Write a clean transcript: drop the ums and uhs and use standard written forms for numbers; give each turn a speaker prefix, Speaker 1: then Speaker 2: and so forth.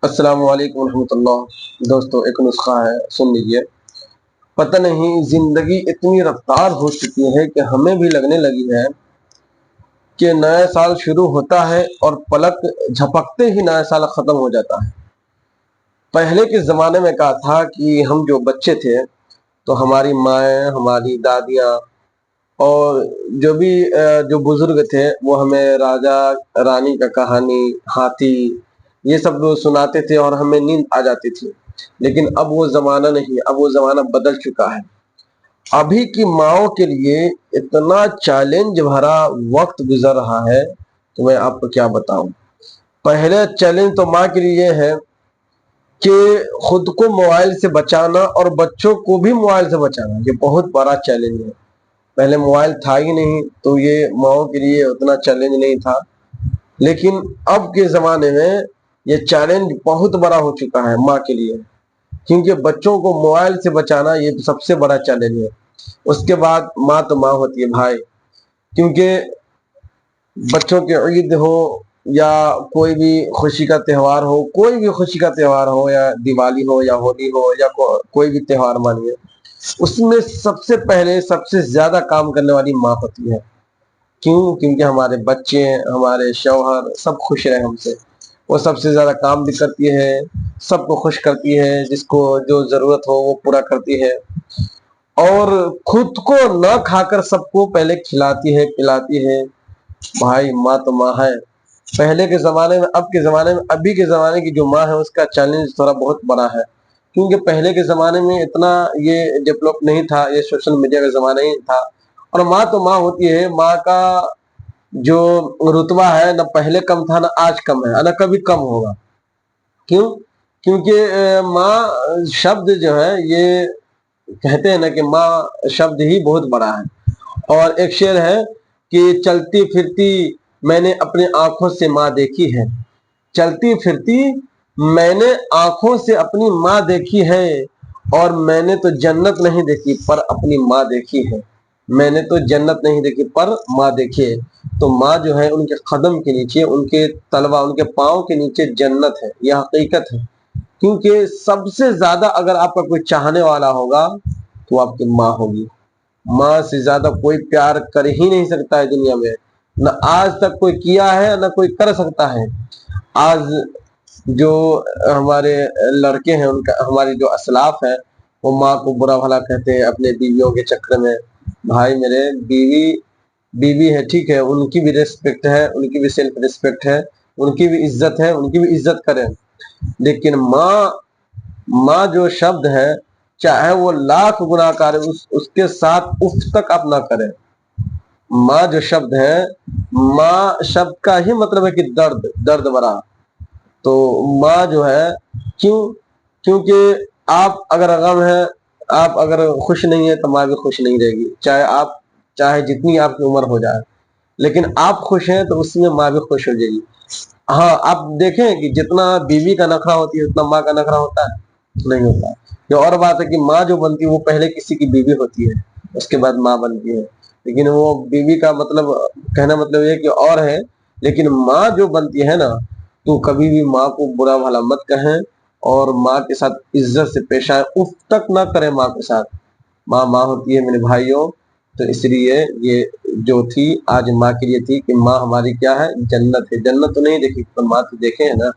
Speaker 1: السلام علیکم ورحمۃ اللہ۔ دوستو ایک نسخہ ہے، سن لیجئے۔ پتہ نہیں زندگی اتنی رفتار ہو چکی ہے کہ ہمیں بھی لگنے لگی ہے کہ نیا سال شروع ہوتا ہے اور پلک جھپکتے ہی نیا سال ختم ہو جاتا ہے۔ پہلے کے زمانے میں کہا تھا کہ ہم جو بچے تھے تو ہماری مائیں، ہماری دادیاں اور جو بزرگ تھے وہ ہمیں راجا رانی کا کہانی، ہاتھی، یہ سب سناتے تھے اور ہمیں نیند آ جاتی تھی۔ لیکن اب وہ زمانہ نہیں، اب وہ زمانہ بدل چکا ہے۔ ابھی کی ماؤں کے لیے اتنا چیلنج بھرا وقت گزر رہا ہے کہ میں آپ کو کیا بتاؤں۔ پہلے چیلنج تو ماں کے لیے ہے کہ خود کو موبائل سے بچانا اور بچوں کو بھی موبائل سے بچانا، یہ بہت بڑا چیلنج ہے۔ پہلے موبائل تھا ہی نہیں تو یہ ماؤں کے لیے اتنا چیلنج نہیں تھا، لیکن اب کے زمانے میں یہ چیلنج بہت بڑا ہو چکا ہے ماں کے لیے، کیونکہ بچوں کو موبائل سے بچانا یہ سب سے بڑا چیلنج ہے۔ اس کے بعد ماں تو ماں ہوتی ہے بھائی، کیونکہ بچوں کے عید ہو یا کوئی بھی خوشی کا تہوار ہو، کوئی بھی خوشی کا تہوار ہو، یا دیوالی ہو یا ہولی ہو یا کوئی بھی تہوار مانیے، اس میں سب سے پہلے سب سے زیادہ کام کرنے والی ماں ہوتی ہے۔ کیوں؟ کیونکہ ہمارے بچے، ہمارے شوہر سب خوش رہے ہم سے، وہ سب سے زیادہ کام بھی کرتی ہے، سب کو خوش کرتی ہے، جس کو جو ضرورت ہو وہ پورا کرتی ہے، اور خود کو نہ کھا کر سب کو پہلے کھلاتی ہے پلاتی ہے۔ بھائی ماں تو ماں ہے۔ پہلے کے زمانے میں، اب کے زمانے میں، ابھی کے زمانے کی جو ماں ہے اس کا چیلنج تھوڑا بہت بڑا ہے، کیونکہ پہلے کے زمانے میں اتنا یہ ڈیولپ نہیں تھا، یہ سوشل میڈیا کا زمانہ ہی تھا، اور ماں تو ماں ہوتی ہے۔ ماں کا جو رتبہ ہے نہ پہلے کم تھا نہ آج کم ہے، نہ کبھی کم ہوگا۔ کیوں؟ کیونکہ ماں شبد جو ہے، یہ کہتے ہیں نا کہ ماں شبد ہی بہت بڑا ہے۔ اور ایک شعر ہے کہ چلتی پھرتی میں نے اپنی آنکھوں سے ماں دیکھی ہے، چلتی پھرتی میں نے آنکھوں سے اپنی ماں دیکھی ہے، اور میں نے تو جنت نہیں دیکھی پر اپنی ماں دیکھی ہے، میں نے تو جنت نہیں دیکھی پر ماں دیکھی ہے۔ تو ماں جو ہے ان کے قدم کے نیچے، ان کے تلوا، ان کے پاؤں کے نیچے جنت ہے، یہ حقیقت ہے۔ کیونکہ سب سے زیادہ اگر آپ کا کوئی چاہنے والا ہوگا تو آپ کی ماں ہوگی۔ ماں سے زیادہ کوئی پیار کر ہی نہیں سکتا ہے دنیا میں، نہ آج تک کوئی کیا ہے نہ کوئی کر سکتا ہے۔ آج جو ہمارے لڑکے ہیں، ان کا، ہماری جو اسلاف ہے، وہ ماں کو برا بھلا کہتے ہیں اپنے بیویوں کے چکر میں۔ بھائی میرے، بیوی ہے، ٹھیک ہے، ان کی بھی ریسپیکٹ ہے، ان کی بھی سیلف ریسپیکٹ ہے، ان کی بھی عزت ہے، ان کی بھی عزت کریں، لیکن ماں جو شبد ہے، چاہے وہ لاکھ گناہ کار ہے، اس کے ساتھ اف تک آپ نہ کریں۔ ماں جو شبد ہے، ماں شبد کا ہی مطلب ہے کہ درد برا۔ تو ماں جو ہے، کیونکہ آپ اگر غم ہے، آپ اگر خوش نہیں ہے تو ماں بھی خوش نہیں رہے گی، چاہے جتنی آپ کی عمر ہو جائے، لیکن آپ خوش ہیں تو اس میں ماں بھی خوش ہو جائے گی۔ ہاں، آپ دیکھیں کہ جتنا بیوی کا نخرہ ہوتی ہے اتنا ماں کا نخرہ ہوتا ہے؟ نہیں ہوتا۔ یہ اور بات ہے کہ ماں جو بنتی ہے وہ پہلے کسی کی بیوی ہوتی ہے، اس کے بعد ماں بنتی ہے، لیکن وہ بیوی کا مطلب، کہنا مطلب یہ کہ اور ہے، لیکن ماں جو بنتی ہے نا، تو کبھی بھی ماں کو برا بھلا مت کہیں، اور ماں کے ساتھ عزت سے پیش آئے، اف تک نہ کریں ماں کے ساتھ۔ ماں ماں ہوتی ہے میرے بھائیوں۔ تو اس لیے یہ جو تھی آج ماں کے لیے تھی کہ ماں ہماری کیا ہے؟ جنت ہے۔ جنت تو نہیں دیکھی پر ماں تو دیکھے ہیں نا۔